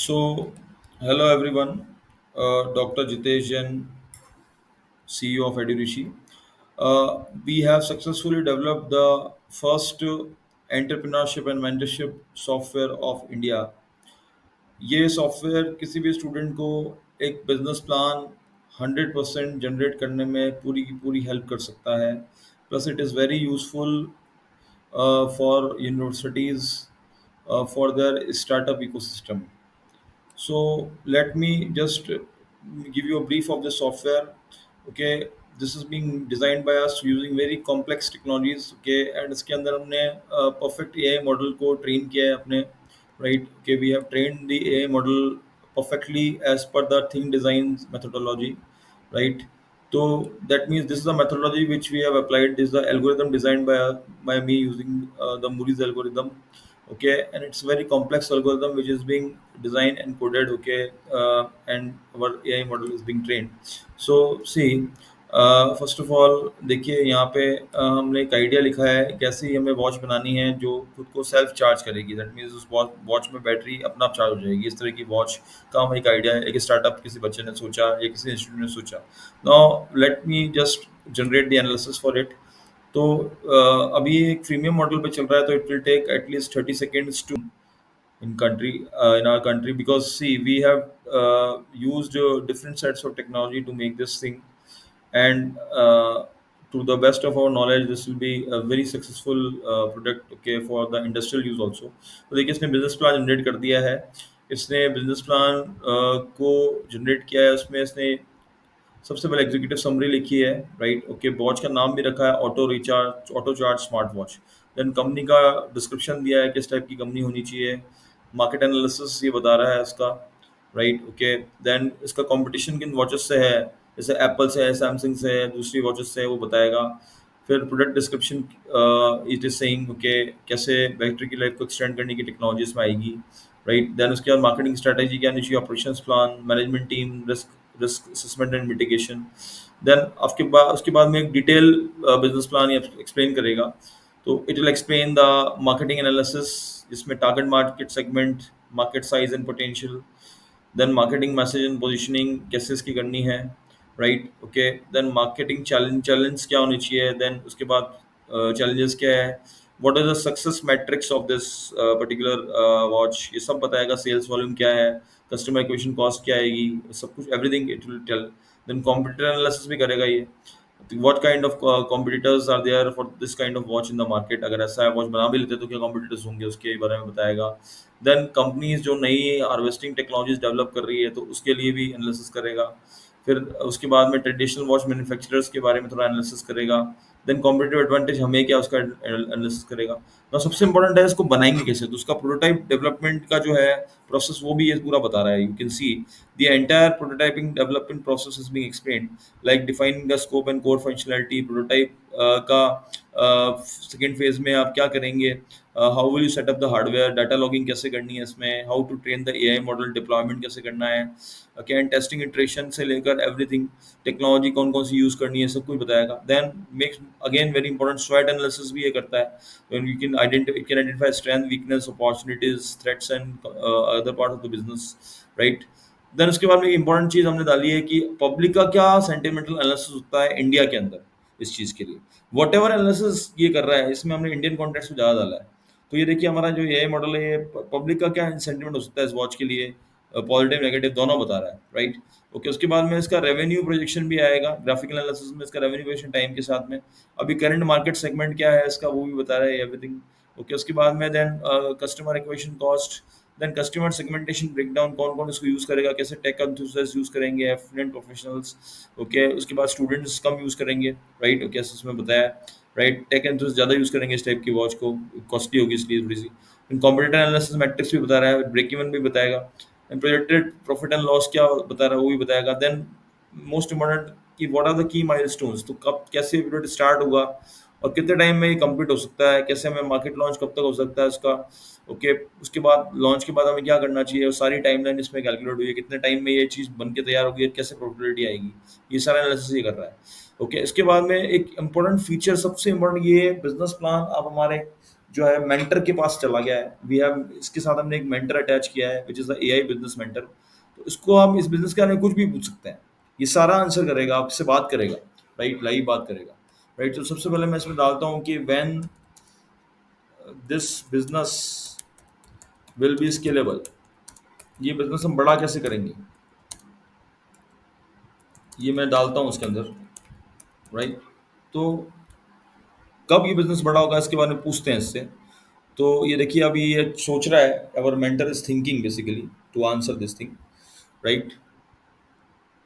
So, hello everyone. Dr. Jitesh Jain, CEO of EduRishi. We have successfully developed the first entrepreneurship and mentorship software of India. ये software किसी भी student को एक business plan 100% generate करने में पूरी की पूरी हेल्प कर सकता है. Plus it is very useful for universities for their startup ecosystem. So let me just give you a brief of the software. Okay, this is being designed by us using very complex technologies. Okay, and इसके अंदर हमने perfect AI model को train किया है अपने, right? Okay, we have trained the AI model perfectly as per the theme design methodology, right? So that means this is the methodology which we have applied. This is the algorithm designed by me using the Moore's algorithm. Okay, and it's a very complex algorithm which is being designed and coded. Okay, and our AI model is being trained. So see, first of all देखिए यहाँ पे हमने एक idea लिखा है कैसे ही हमें watch बनानी है जो खुद को सेल्फ चार्ज करेगी. दैट मीन्स उस वॉच में बैटरी अपना आप चार्ज हो जाएगी. इस तरह की वॉच का हम एक आइडिया है, एक स्टार्टअप किसी बच्चे ने सोचा या किसी इंस्टीट्यूट ने सोचा. Now let me just generate the analysis for it. तो अभी एक प्रीमियम मॉडल पे चल रहा है तो it will take at least 30 seconds to in our country, because see we have used different sets of technology to make this thing, and to the best of our knowledge this will be a very successful product, okay, for the industrial use also. तो देखिए इसने business plan generate कर दिया है. इसने business plan को generate किया है. उसमें इसने सबसे पहले एग्जीक्यूटिव समरी लिखी है, राइट. ओके, वॉच का नाम भी रखा है auto charge smart watch. Then company का डिस्क्रिप्शन दिया है, किस टाइप की कंपनी होनी चाहिए. मार्केट एनालिसिस ये बता रहा है इसका, राइट. ओके, देन इसका कंपटीशन किन वॉचेस से है, जैसे एप्पल से है, सैमसंग से है, दूसरी वॉचेस से है, वो बताएगा. फिर product description it is saying okay कैसे बैटरी की लाइफ को एक्सटेंड करने की टेक्नोलॉजी इसमें आएगी, राइट. देन उसके बाद मार्केटिंग स्ट्रेटेजी क्या नीचे, operations plan, management team, risk assessment and mitigation. Then आपके बाद उसके बाद में एक डिटेल बिजनेस प्लान एक्सप्लेन करेगा. तो it will explain the marketing analysis, जिसमें target market segment, market size and potential. Then marketing message and positioning कैसे इसकी करनी है, right. Okay, then marketing challenge क्या होनी चाहिए. देन उसके बाद चैलेंजेस क्या है, what is the success metrics of this particular watch, ये सब बताएगा. सेल्स वॉल्यूम क्या है, कस्टमर एक्विजिशन कॉस्ट क्या आएगी, सब कुछ everything it will tell. Then competitor analysis भी करेगा ये. What kind of competitors are there for this kind of watch in the market. अगर ऐसा वॉच बना भी लेते तो क्या कॉम्पिटिटर्स होंगे, उसके बारे में बताएगा. देन कंपनीज जो नई हार्वेस्टिंग टेक्नोलॉजीज डेवलप कर रही है तो उसके लिए भी एनालिसिस करेगा. फिर उसके बाद में ट्रेडिशनल वॉच मैन्युफैक्चरर्स के बारे में थोड़ा एनालिसिस करेगा. देन कॉम्पिटिटिव एडवांटेज हमें क्या, उसका एनालिसिस करेगा. तो सबसे इंपॉर्टेंट है इसको बनाएंगे कैसे, तो उसका प्रोटोटाइप डेवलपमेंट का जो है प्रोसेस वो भी ये पूरा बता रहा है. You can see the entire prototyping development process is being explained, like defining the scope and core functionality. Prototype का सेकेंड फेज में आप क्या करेंगे, how will you set up the hardware, data logging कैसे करनी है इसमें, how to train the AI model, deployment कैसे करना है, क्या टेस्टिंग इटरेशन से लेकर एवरीथिंग, टेक्नोलॉजी कौन कौन सी यूज करनी है, सब कुछ बताएगा. Then makes again very important स्वॉट एनालिसिस भी ये करता है. You can identify strength, weakness, opportunities, threats and other part of the business, right. Then उसके बाद में एक इंपॉर्टेंट चीज हमने डाली है कि पब्लिक का क्या सेंटिमेंटल एनालिसिस होता है इंडिया के अंदर इस चीज के लिए. वॉट एवर एनालिसिस ये कर रहा है इसमें हमने इंडियन कॉन्टेक्स्ट में ज़्यादा डाला है. तो ये देखिए हमारा जो ये मॉडल है, ये पब्लिक का क्या सेंटिमेंट हो सकता है इस वॉच के लिए, पॉजिटिव नेगेटिव दोनों बता रहा है, राइट. ओके, उसके बाद में इसका रेवेन्यू प्रोजेक्शन भी आएगा, ग्राफिकल एनालिसिस में इसका रेवेन्यू प्रोजेक्शन टाइम के साथ में. अभी करंट मार्केट सेगमेंट क्या है इसका वो भी बता रहा है एवरीथिंग. ओके, उसके बाद में then customer acquisition cost, then customer segmentation breakdown, कौन कौन इसको यूज करेगा, कैसे टेक एंथुसियास्ट यूज करेंगे, एफिलिएंट प्रोफेशनल्स. ओके, उसके बाद स्टूडेंट्स कम यूज करेंगे, राइट. ओके, इसमें बताया, राइट. टेक एंथुसियास्ट ज़्यादा यूज करेंगे इस टाइप की वॉच को, कॉस्टली होगी इसलिए थोड़ी सी. कॉम्पिटिटर एनालिसिस मैट्रिक्स भी बता रहा है, ब्रेक इवन भी बताएगा. प्रोजेक्टेड प्रॉफिट एंड लॉस क्या बता रहा है वो भी बताएगा. देन मोस्ट इम्पोर्टेंट कि what are the key milestones, तो कब कैसे पीरियड स्टार्ट होगा और कितने टाइम में ये कंप्लीट हो सकता है, कैसे हमें मार्केट लॉन्च कब तक हो सकता है उसका. ओके, उसके बाद लॉन्च के बाद हमें क्या करना चाहिए, और सारी टाइमलाइन इसमें कैलकुलेट हुई है, कितने टाइम में ये चीज़ बन के तैयार होगी, कैसे प्रॉफिटेबिलिटी आएगी, ये सारा एनालिसिस ये कर रहा है. ओके, इसके बाद में एक इम्पोर्टेंट फीचर, सबसे इम्पोर्टेंट ये बिजनेस प्लान आप हमारे जो है मेंटर के पास चला गया है। वी हैव इसके साथ हमने एक मेंटर अटैच किया है which is the AI business mentor. तो इसको हम इस बिजनेस के बारे में कुछ भी पूछ सकते हैं, ये सारा आंसर करेगा, आपसे बात करेगा, राइट, लाइव बात करेगा, राइट। तो सबसे पहले मैं इसमें डालता हूँ कि when this business will be scalable, ये बिजनेस हम बड़ा कैसे करेंगे, ये मैं डालता हूँ उसके अंदर, राइट। तो कब ये बिजनेस बड़ा होगा इसके बारे में पूछते हैं इससे। तो ये देखिए अभी ये सोच रहा है, our mentor is thinking basically to answer this thing, right.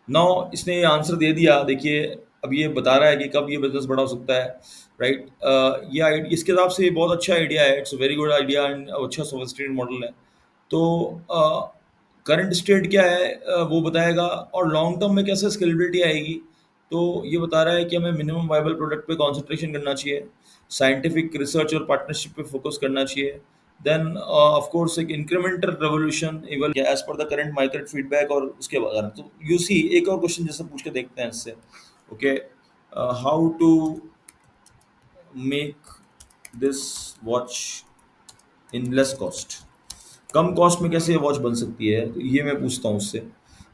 Now इसने ये आंसर दे दिया, देखिए अब ये बता रहा है कि कब ये बिजनेस बड़ा हो सकता है, राइट। ये इसके हिसाब से ये बहुत अच्छा आइडिया है, it's very good idea and अच्छा सोफिस्टिकेटेड मॉडल है। तो करंट स्टेट क्या है वो बताएगा, और लॉन्ग टर्म में कैसे स्केलेबिलिटी आएगी। तो ये बता रहा है कि हमें मिनिमम वायबल प्रोडक्ट पे कॉन्सेंट्रेशन करना चाहिए, साइंटिफिक रिसर्च और पार्टनरशिप पे फोकस करना चाहिए, देन ऑफ कोर्स एक incremental revolution evolve as per the current market feedback, और उसके बाद तो यू सी एक और क्वेश्चन जैसे पूछ के देखते हैं इससे, okay, how to make this watch in less cost, कम कॉस्ट में कैसे ये वॉच बन सकती है, तो ये मैं पूछता हूँ उससे।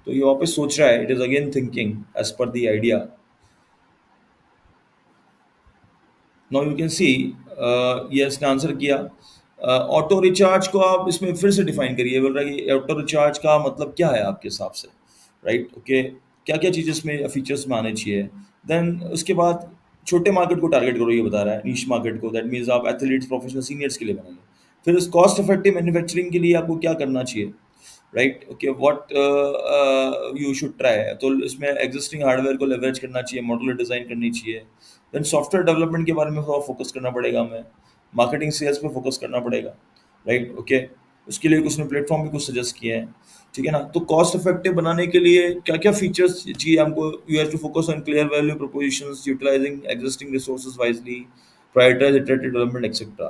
तो ये वापस सोच रहा है, it is again thinking as per the idea. Now you can see ये इसने आंसर किया। ऑटो रिचार्ज को आप इसमें फिर से डिफाइन करिए, बोल रहा है कि ऑटो रिचार्ज का मतलब क्या है आपके हिसाब से, राइट, ओके, क्या क्या चीज़ें इसमें फीचर्स में आने चाहिए। देन उसके बाद छोटे मार्केट को टारगेट करो, ये बता रहा है, नीश मार्केट को, दैट मीन्स आप एथलीट्स प्रोफेशनल सीनियर्स के लिए बनाइए। फिर उस कॉस्ट इफेक्टिव मैन्युफैक्चरिंग के लिए आपको क्या करना चाहिए, right, okay, what you should try. तो इसमें एग्जिस्टिंग हार्डवेयर को लेवरेज करना चाहिए, मॉड्यूलर डिजाइन करनी चाहिए। देन सॉफ्टवेयर डेवलपमेंट के बारे में थोड़ा फोकस करना पड़ेगा हमें, मार्केटिंग सेल्स पे फोकस करना पड़ेगा, राइट, ओके। उसके लिए उसने प्लेटफॉर्म भी कुछ सजेस्ट किए हैं, ठीक है ना। तो कॉस्ट इफेक्टिव बनाने के लिए क्या क्या फीचर्स चाहिए हमको, you have to focus on clear value propositions, utilising existing resources wisely, prioritise iterative development etcetera,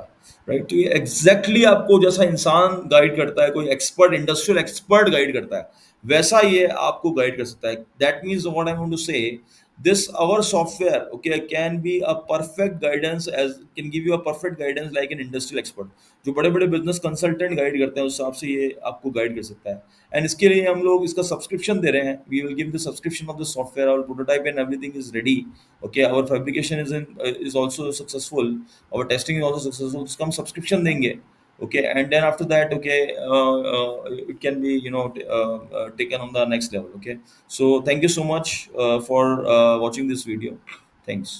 right. तो ये एग्जैक्टली आपको जैसा इंसान गाइड करता है, कोई एक्सपर्ट, इंडस्ट्रियल एक्सपर्ट गाइड करता है, वैसा ये आपको गाइड कर सकता है। That means what I want to say, this our software, okay, can be a perfect guidance, as can give you a perfect guidance like an industrial expert, जो बड़े बड़े बिजनेस कंसल्टेंट गाइड करते हैं उस हिसाब से ये आपको गाइड कर सकता है। एंड इसके लिए हम लोग इसका सब्सक्रिप्शन दे रहे हैं, we will give the subscription of the software, और prototype and everything is ready, okay, our fabrication is also successful, our testing is also successful, उसका हम सब्सक्रिप्शन देंगे, okay, and then after that, okay, it can be, taken on the next level, okay. So thank you so much for watching this video. Thanks.